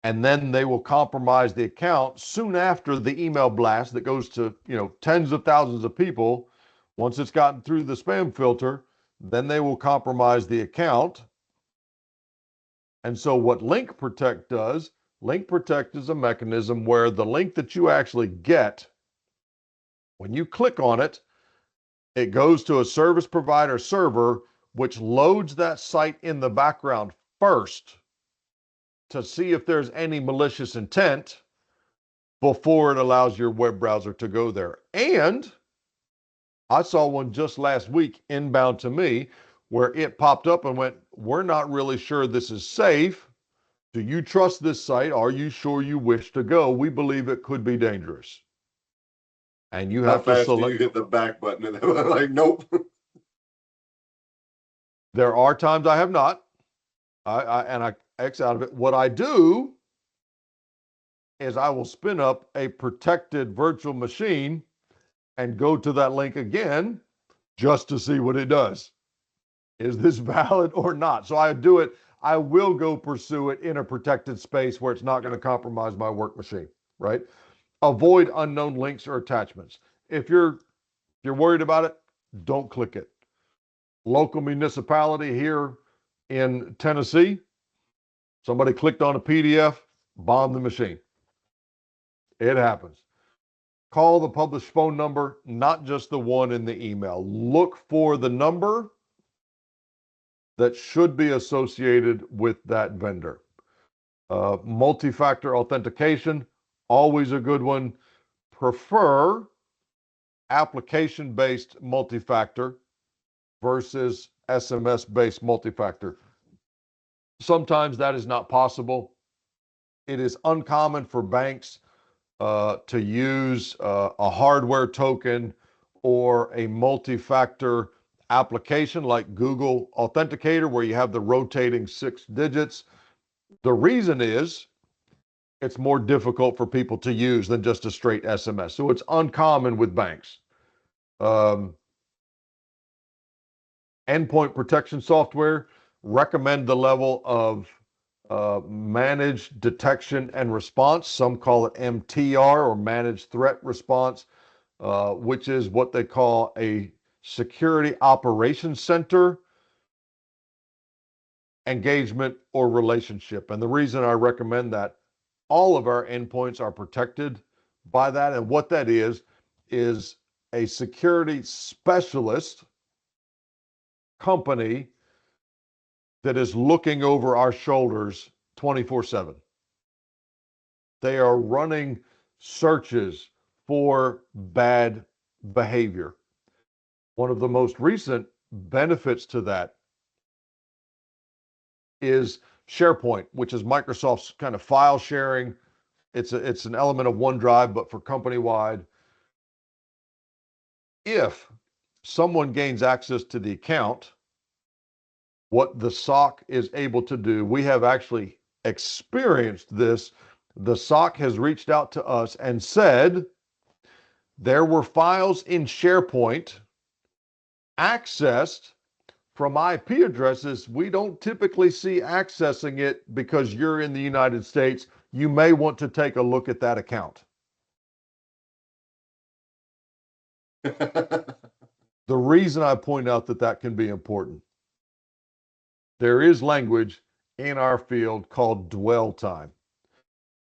And then they will compromise the account soon after the email blast that goes to, tens of thousands of people. Once it's gotten through the spam filter, then they will compromise the account. And so what Link Protect does, Link Protect is a mechanism where the link that you actually get, when you click on it, it goes to a service provider server, which loads that site in the background first to see if there's any malicious intent before it allows your web browser to go there. And I saw one just last week inbound to me where it popped up and went, "We're not really sure this is safe. Do you trust this site? Are you sure you wish to go? We believe it could be dangerous." And you How have to fast do you select. hit the back button? And they're like, nope. There are times I have not. I X out of it. What I do is I will spin up a protected virtual machine and go to that link again just to see what it does. Is this valid or not? So I do it. I will go pursue it in a protected space where it's not going to compromise my work machine, right? Avoid unknown links or attachments. If you're worried about it, don't click it. Local municipality here in Tennessee, somebody clicked on a PDF, bombed the machine. It happens. Call the published phone number, not just the one in the email. Look for the number that should be associated with that vendor. Multi-factor authentication, always a good one. Prefer application-based multi-factor versus SMS-based multi-factor. Sometimes that is not possible. It is uncommon for banks to use a hardware token or a multi-factor application like Google Authenticator, where you have the rotating 6 digits. The reason is it's more difficult for people to use than just a straight SMS. So it's uncommon with banks. Um, Endpoint protection software, recommend the level of managed detection and response. Some call it MTR, or managed threat response, which is what they call a security operations center engagement or relationship. And the reason I recommend that, all of our endpoints are protected by that. And what that is a security specialist company that is looking over our shoulders 24/7. They are running searches for bad behavior. One of the most recent benefits to that is SharePoint, which is Microsoft's kind of file sharing. It's an element of OneDrive, but for company wide. If someone gains access to the account, what the SOC is able to do, we have actually experienced this. The SOC has reached out to us and said there were files in SharePoint accessed from IP addresses we don't typically see accessing it because you're in the United States. You may want to take a look at that account. The reason I point out that that can be important, there is language in our field called dwell time.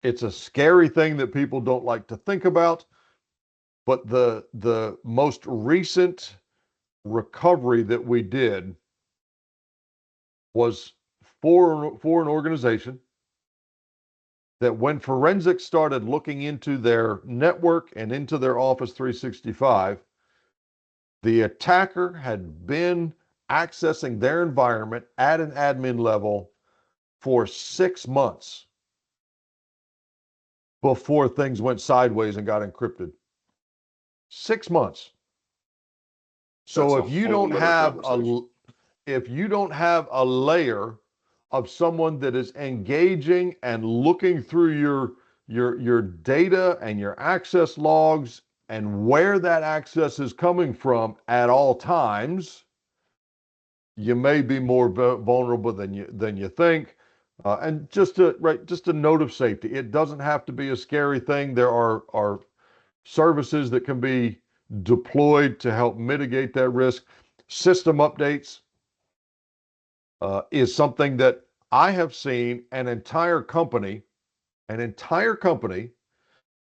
It's a scary thing that people don't like to think about, but the most recent recovery that we did was for an organization that when forensics started looking into their network and into their Office 365, the attacker had been accessing their environment at an admin level for 6 months before things went sideways and got encrypted. 6 months. That's So a whole nother conversation. if you don't have a layer of someone that is engaging and looking through your data and your access logs and where that access is coming from at all times, you may be more vulnerable than you think. And just a note of safety. It doesn't have to be a scary thing. There are services that can be deployed to help mitigate that risk. System updates is something that I have seen an entire company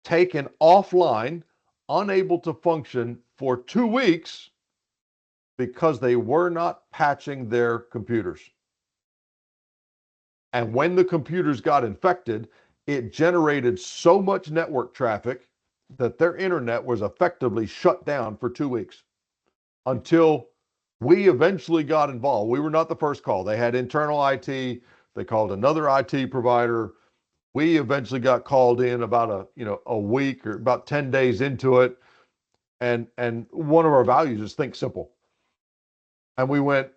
taken offline, unable to function for 2 weeks because they were not patching their computers. And when the computers got infected, it generated so much network traffic that their internet was effectively shut down for 2 weeks until we eventually got involved. We were not the first call. They had internal IT. They called another IT provider. We eventually got called in about a week or about 10 days into it. And one of our values is think simple. And we went,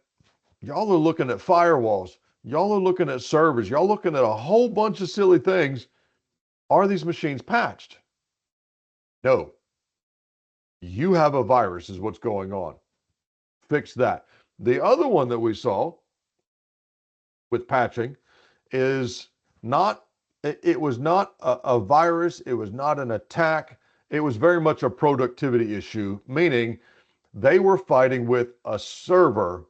y'all are looking at firewalls. Y'all are looking at servers. Y'all looking at a whole bunch of silly things. Are these machines patched? No. You have a virus is what's going on. Fix that. The other one that we saw with patching is not, it was not a virus. It was not an attack. It was very much a productivity issue, meaning they were fighting with a server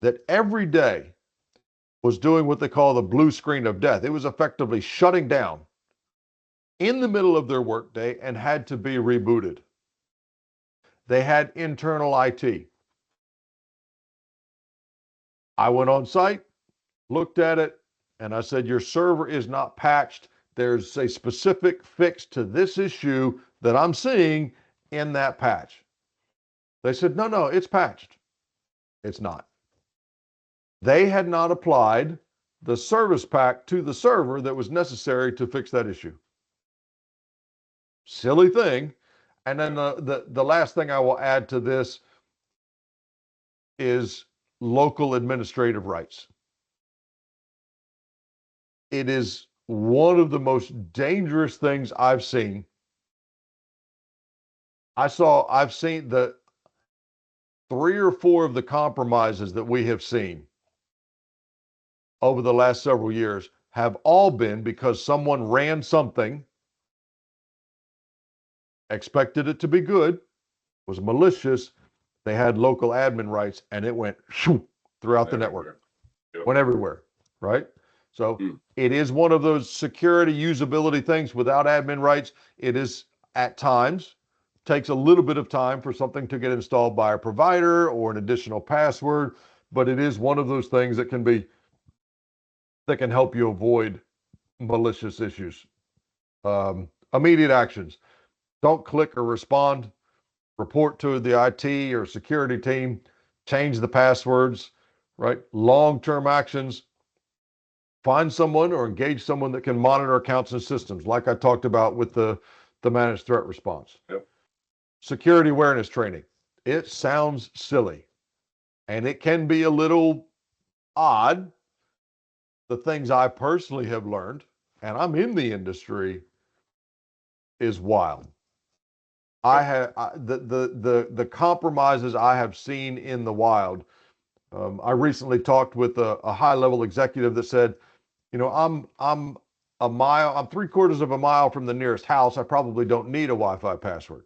that every day was doing what they call the blue screen of death. It was effectively shutting down in the middle of their workday and had to be rebooted. They had internal IT. I went on site, looked at it, and I said, your server is not patched. There's a specific fix to this issue that I'm seeing in that patch. They said, no, no, it's patched. It's not. They had not applied the service pack to the server that was necessary to fix that issue. Silly thing. And then the last thing I will add to this is local administrative rights. It is one of the most dangerous things I've seen. I've seen the 3 or 4 of the compromises that we have seen over the last several years have all been because someone ran something, expected it to be good, was malicious, they had local admin rights, and it went shoo, throughout the network. Yep. Went everywhere, right? So Hmm. it is one of those security usability things without admin rights. It is at times takes a little bit of time for something to get installed by a provider or an additional password, but it is one of those things that can help you avoid malicious issues. Immediate actions. Don't click or respond. Report to the IT or security team. Change the passwords, right? Long-term actions. Find someone or engage someone that can monitor accounts and systems, like I talked about with the managed threat response. Yep. Security awareness training. It sounds silly and it can be a little odd. The things I personally have learned, and I'm in the industry, is wild. The compromises I have seen in the wild. I recently talked with a high level executive that said, I'm a mile, I'm 3/4 of a mile from the nearest house. I probably don't need a Wi-Fi password.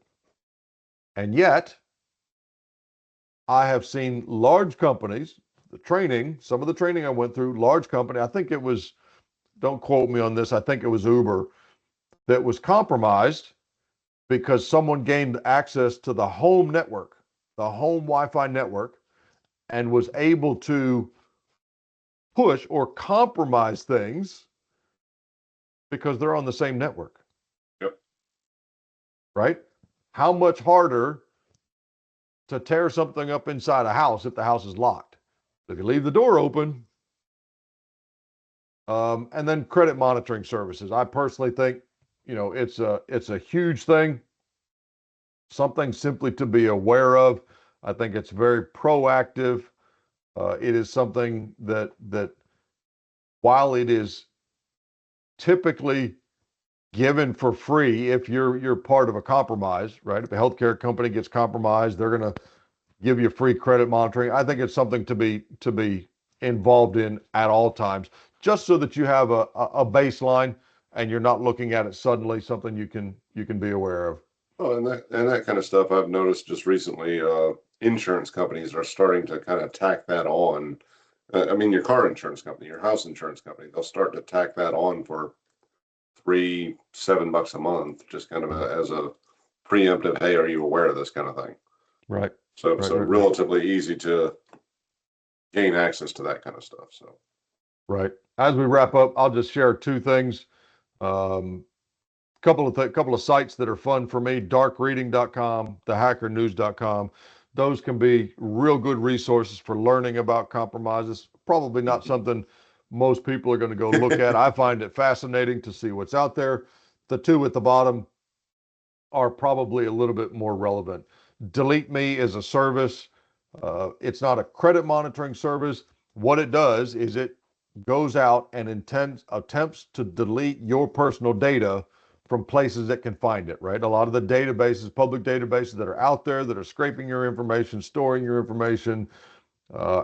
And yet I have seen large companies, some of the training I went through, large company, I think it was, don't quote me on this, I think it was Uber, that was compromised because someone gained access to the home network, the home Wi-Fi network, and was able to push or compromise things because they're on the same network, Yep. right? How much harder to tear something up inside a house if the house is locked? If you leave the door open, and then credit monitoring services. I personally think, it's a huge thing, something simply to be aware of. I think it's very proactive. It is something that while it is typically given for free if you're part of a compromise, right? If a healthcare company gets compromised, they're going to give you free credit monitoring. I think it's something to be involved in at all times, just so that you have a baseline and you're not looking at it suddenly, something you can be aware of. Oh, and that kind of stuff I've noticed just recently. Insurance companies are starting to kind of tack that on. I mean, your car insurance company, your house insurance company, they'll start to tack that on for $7 a month, just kind of as a preemptive. Hey, are you aware of this kind of thing? Right. So Right. relatively easy to gain access to that kind of stuff. So Right. As we wrap up, I'll just share two things. Um, couple of sites that are fun for me: darkreading.com, thehackernews.com. Those can be real good resources for learning about compromises. Probably not something most people are going to go look at. I find it fascinating to see what's out there. The two at the bottom are probably a little bit more relevant. Delete Me is a service. It's not a credit monitoring service. What it does is it goes out and attempts to delete your personal data from places that can find it, right? A lot of the databases, public databases that are out there that are scraping your information, storing your information,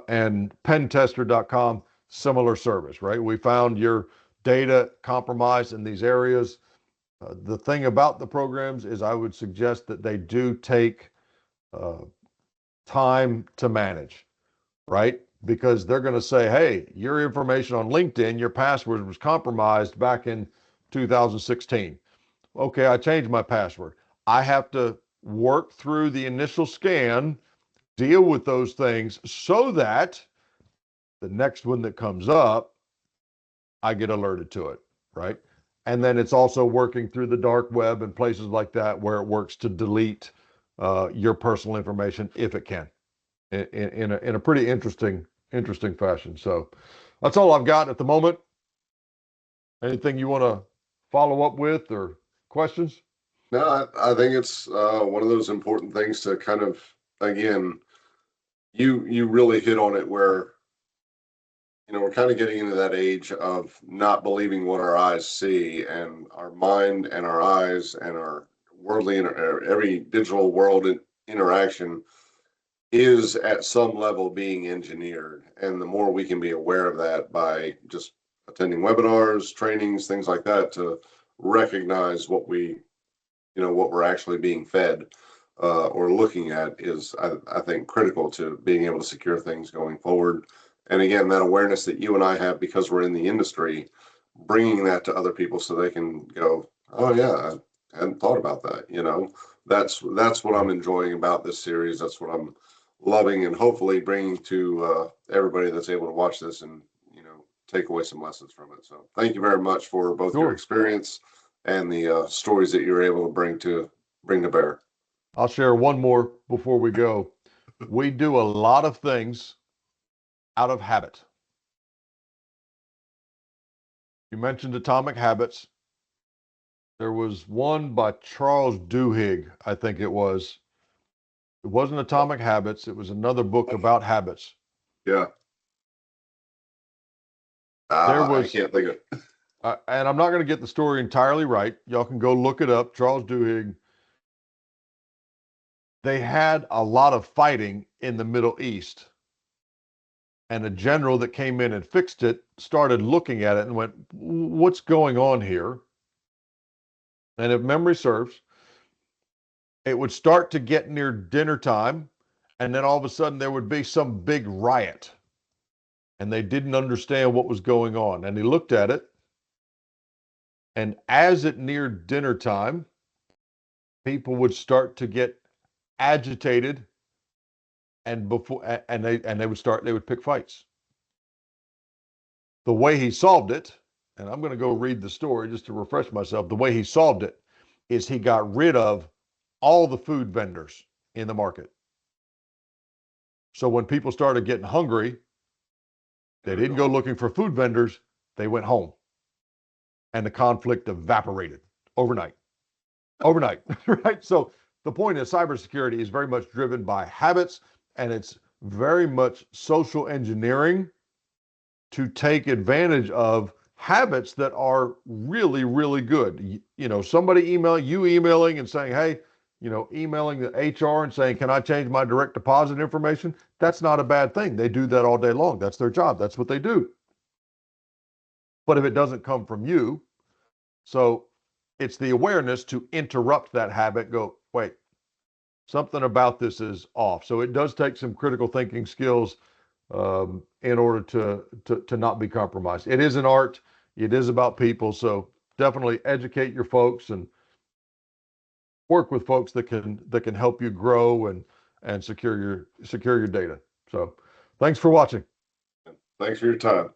and pentester.com, similar service, right? We found your data compromised in these areas. The thing about the programs is I would suggest that they do take uh, time to manage, right? Because they're going to say, hey, your information on LinkedIn, your password was compromised back in 2016. Okay, I changed my password. I have to work through the initial scan, deal with those things so that the next one that comes up, I get alerted to it, right? And then it's also working through the dark web and places like that where it works to delete your personal information if it can, in a pretty interesting fashion. So that's all I've got at the moment. Anything you want to follow up with or questions? no, I think it's one of those important things to kind of, again, you really hit on it where we're kind of getting into that age of not believing what our eyes see, and our mind and our eyes and our every digital world interaction is at some level being engineered. And the more we can be aware of that by just attending webinars, trainings, things like that, to recognize what we're actually being fed, or looking at, is, I think, critical to being able to secure things going forward. And again, that awareness that you and I have because we're in the industry, bringing that to other people so they can go, oh yeah, I hadn't thought about that. That's what I'm enjoying about this series. That's what I'm loving, and hopefully bringing to everybody that's able to watch this and take away some lessons from it. So thank you very much for both your Sure. experience and the stories that you're able to bring to bear. I'll share one more before we go. We do a lot of things out of habit. You mentioned Atomic Habits. There was one by Charles Duhigg, I think it was. It wasn't Atomic Habits, it was another book about habits. Yeah, There I was, can't think of. and I'm not going to get the story entirely right. Y'all can go look it up. Charles Duhigg. They had a lot of fighting in the Middle East, and a general that came in and fixed it started looking at it and went, what's going on here? And if memory serves, it would start to get near dinner time, and then all of a sudden there would be some big riot, and they didn't understand what was going on. And he looked at it, and as it neared dinner time, people would start to get agitated, and they would pick fights. The way he solved it, and I'm going to go read the story just to refresh myself. The way he solved it is he got rid of all the food vendors in the market. So when people started getting hungry, they didn't go looking for food vendors, they went home. And the conflict evaporated overnight. Overnight, right? So the point is cybersecurity is very much driven by habits, and it's very much social engineering to take advantage of habits that are really, really good. You know, somebody emailing and saying, hey, you know, emailing the HR and saying, can I change my direct deposit information? That's not a bad thing. They do that all day long. That's their job. That's what they do. But if it doesn't come from you, so it's the awareness to interrupt that habit, go, wait, something about this is off. So it does take some critical thinking skills in order to not be compromised. It is an art. It is about people. So definitely educate your folks and work with folks that can help you grow and secure your data. So thanks for watching. Thanks for your time.